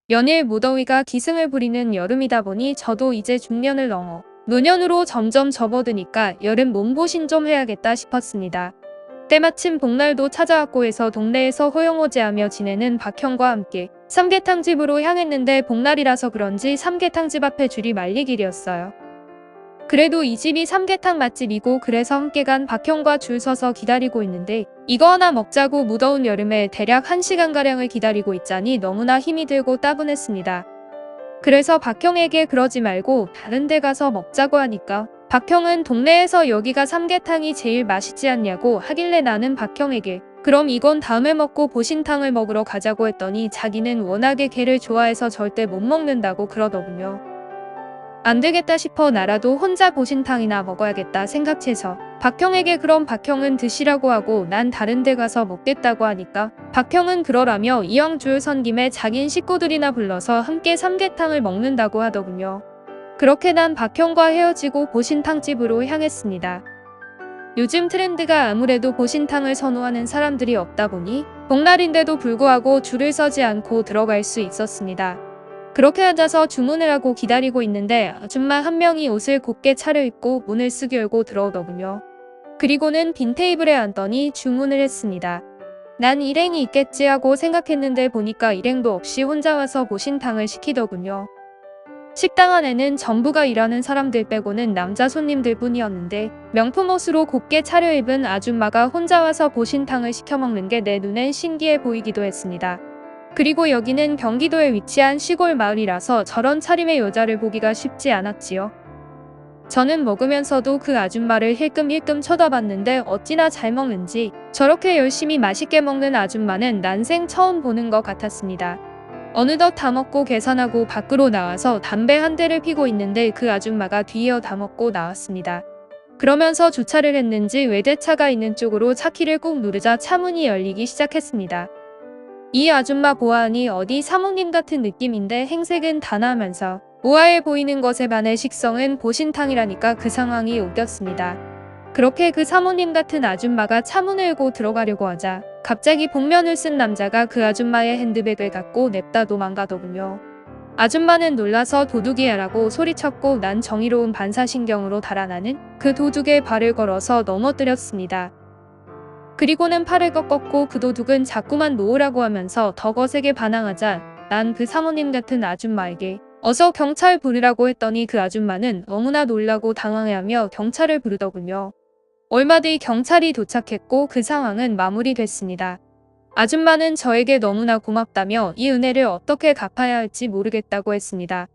연일 무더위가 기승을 부리는 여름이다 보니 저도 이제 중년을 넘어 노년으로 점점 접어드니까 여름 몸보신 좀 해야겠다 싶었습니다. 때마침 복날도 찾아왔고 해서 동네에서 호영호제하며 지내는 박형과 함께 삼계탕집으로 향했는데 복날이라서 그런지 삼계탕집 앞에 줄이 말리길이었어요. 그래도 이 집이 삼계탕 맛집이고 그래서 함께 간 박형과 줄 서서 기다리고 있는데 이거 하나 먹자고 무더운 여름에 대략 1시간가량을 기다리고 있자니 너무나 힘이 들고 따분했습니다. 그래서 박형에게 그러지 말고 다른 데 가서 먹자고 하니까 박형은 동네에서 여기가 삼계탕이 제일 맛있지 않냐고 하길래 나는 박형에게 그럼 이건 다음에 먹고 보신탕을 먹으러 가자고 했더니 자기는 워낙에 게를 좋아해서 절대 못 먹는다고 그러더군요. 안 되겠다 싶어 나라도 혼자 보신탕이나 먹어야겠다 생각해서 박형에게 그럼 박형은 드시라고 하고 난 다른 데 가서 먹겠다고 하니까 박형은 그러라며 이왕 줄 선 김에 자긴 식구들이나 불러서 함께 삼계탕을 먹는다고 하더군요. 그렇게 난 박형과 헤어지고 보신탕집으로 향했습니다. 요즘 트렌드가 아무래도 보신탕을 선호하는 사람들이 없다 보니 복날인데도 불구하고 줄을 서지 않고 들어갈 수 있었습니다. 그렇게 앉아서 주문을 하고 기다리고 있는데 아줌마 한 명이 옷을 곱게 차려입고 문을 쓱 열고 들어오더군요. 그리고는 빈 테이블에 앉더니 주문을 했습니다. 난 일행이 있겠지 하고 생각했는데 보니까 일행도 없이 혼자 와서 보신탕을 시키더군요. 식당 안에는 전부가 일하는 사람들 빼고는 남자 손님들 뿐이었는데 명품 옷으로 곱게 차려입은 아줌마가 혼자 와서 보신탕을 시켜 먹는 게 내 눈엔 신기해 보이기도 했습니다. 그리고 여기는 경기도에 위치한 시골 마을이라서 저런 차림의 여자를 보기가 쉽지 않았지요. 저는 먹으면서도 그 아줌마를 힐끔힐끔 쳐다봤는데 어찌나 잘 먹는지 저렇게 열심히 맛있게 먹는 아줌마는 난생 처음 보는 것 같았습니다. 어느덧 다 먹고 계산하고 밖으로 나와서 담배 한 대를 피고 있는데 그 아줌마가 뒤이어 다 먹고 나왔습니다. 그러면서 주차를 했는지 외제차가 있는 쪽으로 차키를 꾹 누르자 차문이 열리기 시작했습니다. 이 아줌마 보아하니 어디 사모님 같은 느낌인데 행색은 단아하면서 우아해 보이는 것에 반해 식성은 보신탕이라니까 그 상황이 웃겼습니다. 그렇게 그 사모님 같은 아줌마가 차문을 열고 들어가려고 하자 갑자기 복면을 쓴 남자가 그 아줌마의 핸드백을 갖고 냅다 도망가더군요. 아줌마는 놀라서 도둑이야라고 소리쳤고 난 정의로운 반사신경으로 달아나는 그 도둑에 발을 걸어서 넘어뜨렸습니다. 그리고는 팔을 꺾었고 그 도둑은 자꾸만 놓으라고 하면서 더 거세게 반항하자 난 그 사모님 같은 아줌마에게 어서 경찰 부르라고 했더니 그 아줌마는 너무나 놀라고 당황해하며 경찰을 부르더군요. 얼마 뒤 경찰이 도착했고 그 상황은 마무리됐습니다. 아줌마는 저에게 너무나 고맙다며 이 은혜를 어떻게 갚아야 할지 모르겠다고 했습니다.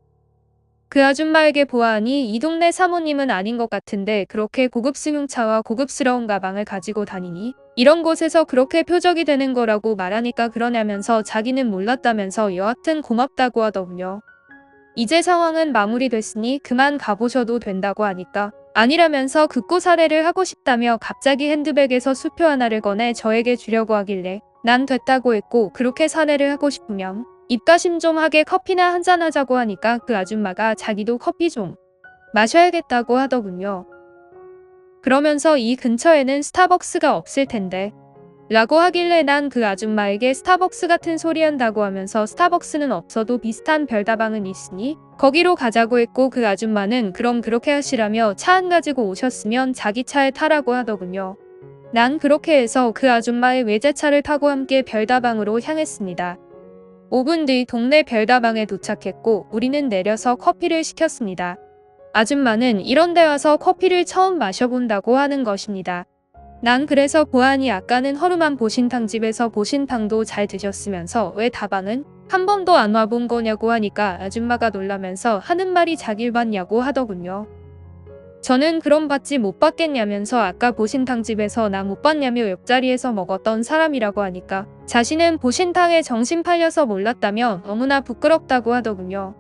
그 아줌마에게 보아하니 이 동네 사모님은 아닌 것 같은데 그렇게 고급 승용차와 고급스러운 가방을 가지고 다니니 이런 곳에서 그렇게 표적이 되는 거라고 말하니까 그러냐면서 자기는 몰랐다면서 여하튼 고맙다고 하더군요. 이제 상황은 마무리됐으니 그만 가보셔도 된다고 하니까 아니라면서 극구 살해를 하고 싶다며 갑자기 핸드백에서 수표 하나를 꺼내 저에게 주려고 하길래 난 됐다고 했고 그렇게 살해를 하고 싶으면 입가심 좀 하게 커피나 한잔 하자고 하니까 그 아줌마가 자기도 커피 좀 마셔야겠다고 하더군요. 그러면서 이 근처에는 스타벅스가 없을 텐데 라고 하길래 난 그 아줌마에게 스타벅스 같은 소리 한다고 하면서 스타벅스는 없어도 비슷한 별다방은 있으니 거기로 가자고 했고 그 아줌마는 그럼 그렇게 하시라며 차 안 가지고 오셨으면 자기 차에 타라고 하더군요. 난 그렇게 해서 그 아줌마의 외제차를 타고 함께 별다방으로 향했습니다. 5분 뒤 동네 별다방에 도착했고 우리는 내려서 커피를 시켰습니다. 아줌마는 이런 데 와서 커피를 처음 마셔본다고 하는 것입니다. 난 그래서 보아하니 아까는 허름한 보신탕집에서 보신탕도 잘 드셨으면서 왜 다방은 한 번도 안 와본 거냐고 하니까 아줌마가 놀라면서 하는 말이 자길 봤냐고 하더군요. 저는 그럼 받지 못 받겠냐면서 아까 보신탕집에서 나 못 봤냐며 옆자리에서 먹었던 사람이라고 하니까 자신은 보신탕에 정신 팔려서 몰랐다며 너무나 부끄럽다고 하더군요.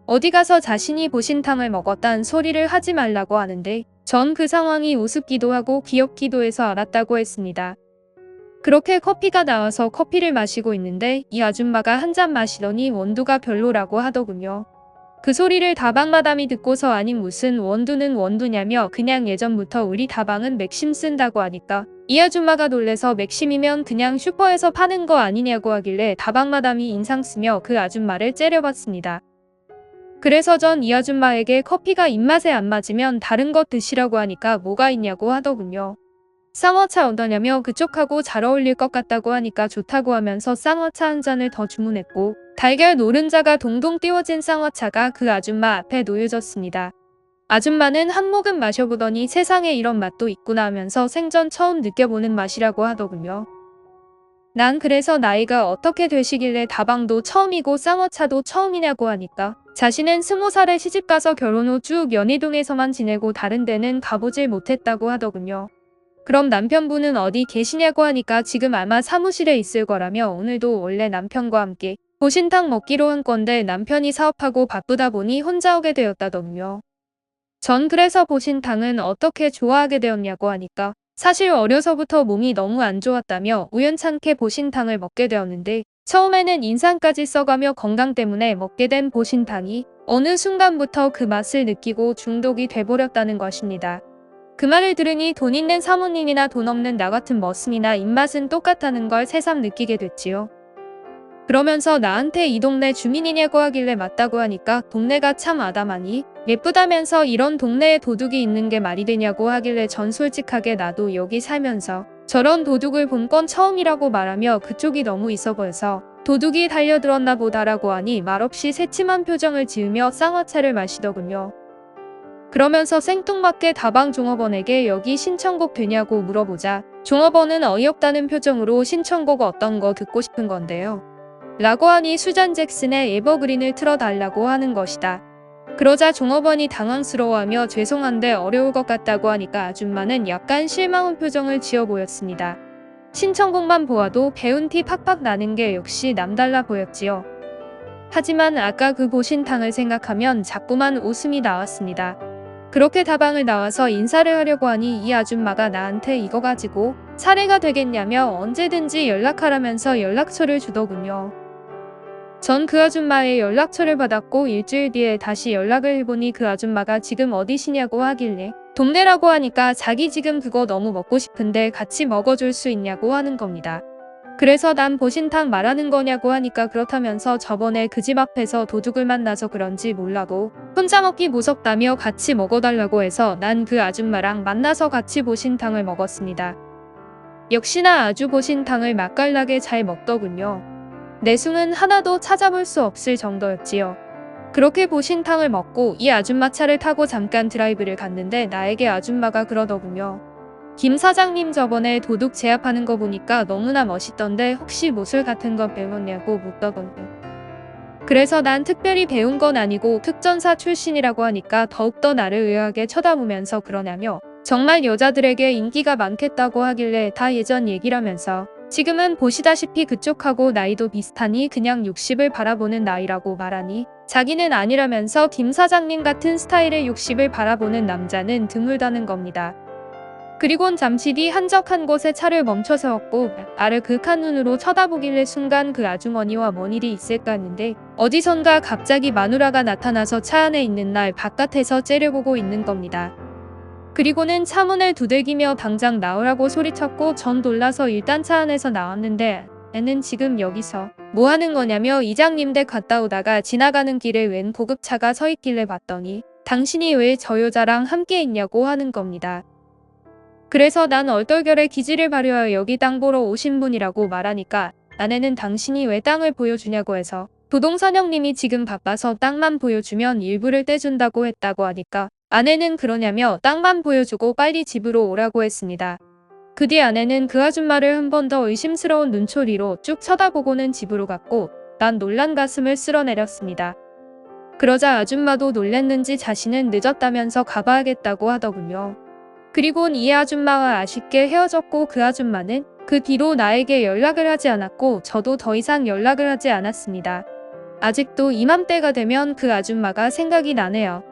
어디 가서 자신이 보신탕을 먹었단 소리를 하지 말라고 하는데 전 그 상황이 우습기도 하고 귀엽기도 해서 알았다고 했습니다. 그렇게 커피가 나와서 커피를 마시고 있는데 이 아줌마가 한 잔 마시더니 원두가 별로라고 하더군요. 그 소리를 다방 마담이 듣고서 아니 무슨 원두는 원두냐며 그냥 예전부터 우리 다방은 맥심 쓴다고 하니까 이 아줌마가 놀래서 맥심이면 그냥 슈퍼에서 파는 거 아니냐고 하길래 다방 마담이 인상 쓰며 그 아줌마를 째려봤습니다. 그래서 전 이 아줌마에게 커피가 입맛에 안 맞으면 다른 것 드시라고 하니까 뭐가 있냐고 하더군요. 쌍화차 어떠냐며 그쪽하고 잘 어울릴 것 같다고 하니까 좋다고 하면서 쌍화차 한 잔을 더 주문했고 달걀 노른자가 동동 띄워진 쌍화차가 그 아줌마 앞에 놓여졌습니다. 아줌마는 한 모금 마셔보더니 세상에 이런 맛도 있구나 하면서 생전 처음 느껴보는 맛이라고 하더군요. 난 그래서 나이가 어떻게 되시길래 다방도 처음이고 쌍화차도 처음이냐고 하니까 자신은 20살에 시집가서 결혼 후 쭉 연희동에서만 지내고 다른 데는 가보질 못했다고 하더군요. 그럼 남편분은 어디 계시냐고 하니까 지금 아마 사무실에 있을 거라며 오늘도 원래 남편과 함께 보신탕 먹기로 한 건데 남편이 사업하고 바쁘다 보니 혼자 오게 되었다더군요. 전 그래서 보신탕은 어떻게 좋아하게 되었냐고 하니까 사실 어려서부터 몸이 너무 안 좋았다며 우연찮게 보신탕을 먹게 되었는데 처음에는 인상까지 써가며 건강 때문에 먹게 된 보신탕이 어느 순간부터 그 맛을 느끼고 중독이 돼버렸다는 것입니다. 그 말을 들으니 돈 있는 사모님이나 돈 없는 나 같은 머슴이나 입맛은 똑같다는 걸 새삼 느끼게 됐지요. 그러면서 나한테 이 동네 주민이냐고 하길래 맞다고 하니까 동네가 참 아담하니 예쁘다면서 이런 동네에 도둑이 있는 게 말이 되냐고 하길래 전 솔직하게 나도 여기 살면서 저런 도둑을 본 건 처음이라고 말하며 그쪽이 너무 있어 보여서 도둑이 달려들었나 보다라고 하니 말없이 새침한 표정을 지으며 쌍화차를 마시더군요. 그러면서 생뚱맞게 다방 종업원에게 여기 신청곡 되냐고 물어보자 종업원은 어이없다는 표정으로 신청곡 어떤 거 듣고 싶은 건데요. 라고 하니 수잔 잭슨의 에버그린을 틀어달라고 하는 것이다. 그러자 종업원이 당황스러워하며 죄송한데 어려울 것 같다고 하니까 아줌마는 약간 실망한 표정을 지어 보였습니다. 신청곡만 보아도 배운 티 팍팍 나는 게 역시 남달라 보였지요. 하지만 아까 그 보신탕을 생각하면 자꾸만 웃음이 나왔습니다. 그렇게 다방을 나와서 인사를 하려고 하니 이 아줌마가 나한테 이거 가지고 사례가 되겠냐며 언제든지 연락하라면서 연락처를 주더군요. 전 그 아줌마의 연락처를 받았고 일주일 뒤에 다시 연락을 해보니 그 아줌마가 지금 어디시냐고 하길래 동네라고 하니까 자기 지금 그거 너무 먹고 싶은데 같이 먹어줄 수 있냐고 하는 겁니다. 그래서 난 보신탕 말하는 거냐고 하니까 그렇다면서 저번에 그 집 앞에서 도둑을 만나서 그런지 몰라도 혼자 먹기 무섭다며 같이 먹어달라고 해서 난 그 아줌마랑 만나서 같이 보신탕을 먹었습니다. 역시나 아주 보신탕을 맛깔나게 잘 먹더군요. 내숭은 하나도 찾아볼 수 없을 정도였지요. 그렇게 보신탕을 먹고 이 아줌마 차를 타고 잠깐 드라이브를 갔는데 나에게 아줌마가 그러더군요. 김 사장님 저번에 도둑 제압하는 거 보니까 너무나 멋있던데 혹시 무술 같은 거 배웠냐고 묻더군요. 그래서 난 특별히 배운 건 아니고 특전사 출신이라고 하니까 더욱더 나를 의아하게 쳐다보면서 그러냐며 정말 여자들에게 인기가 많겠다고 하길래 다 예전 얘기라면서 지금은 보시다시피 그쪽하고 나이도 비슷하니 그냥 60을 바라보는 나이라고 말하니 자기는 아니라면서 김 사장님 같은 스타일의 60을 바라보는 남자는 드물다는 겁니다. 그리곤 잠시 뒤 한적한 곳에 차를 멈춰 세웠고 나를 극한 눈으로 쳐다보길래 순간 그 아주머니와 뭔 일이 있을까 했는데 어디선가 갑자기 마누라가 나타나서 차 안에 있는 날 바깥에서 째려보고 있는 겁니다. 그리고는 차문을 두들기며 당장 나오라고 소리쳤고 전 놀라서 일단 차 안에서 나왔는데 애는 지금 여기서 뭐 하는 거냐며 이장님 댁 갔다 오다가 지나가는 길에 웬 고급차가 서 있길래 봤더니 당신이 왜 저 여자랑 함께 있냐고 하는 겁니다. 그래서 난 얼떨결에 기지를 발휘하여 여기 땅 보러 오신 분이라고 말하니까 아내는 당신이 왜 땅을 보여주냐고 해서 부동산 형님이 지금 바빠서 땅만 보여주면 일부를 떼준다고 했다고 하니까 아내는 그러냐며 땅만 보여주고 빨리 집으로 오라고 했습니다. 그 뒤 아내는 그 아줌마를 한 번 더 의심스러운 눈초리로 쭉 쳐다보고는 집으로 갔고 난 놀란 가슴을 쓸어내렸습니다. 그러자 아줌마도 놀랬는지 자신은 늦었다면서 가봐야겠다고 하더군요. 그리곤 이 아줌마와 아쉽게 헤어졌고 그 아줌마는 그 뒤로 나에게 연락을 하지 않았고 저도 더 이상 연락을 하지 않았습니다. 아직도 이맘때가 되면 그 아줌마가 생각이 나네요.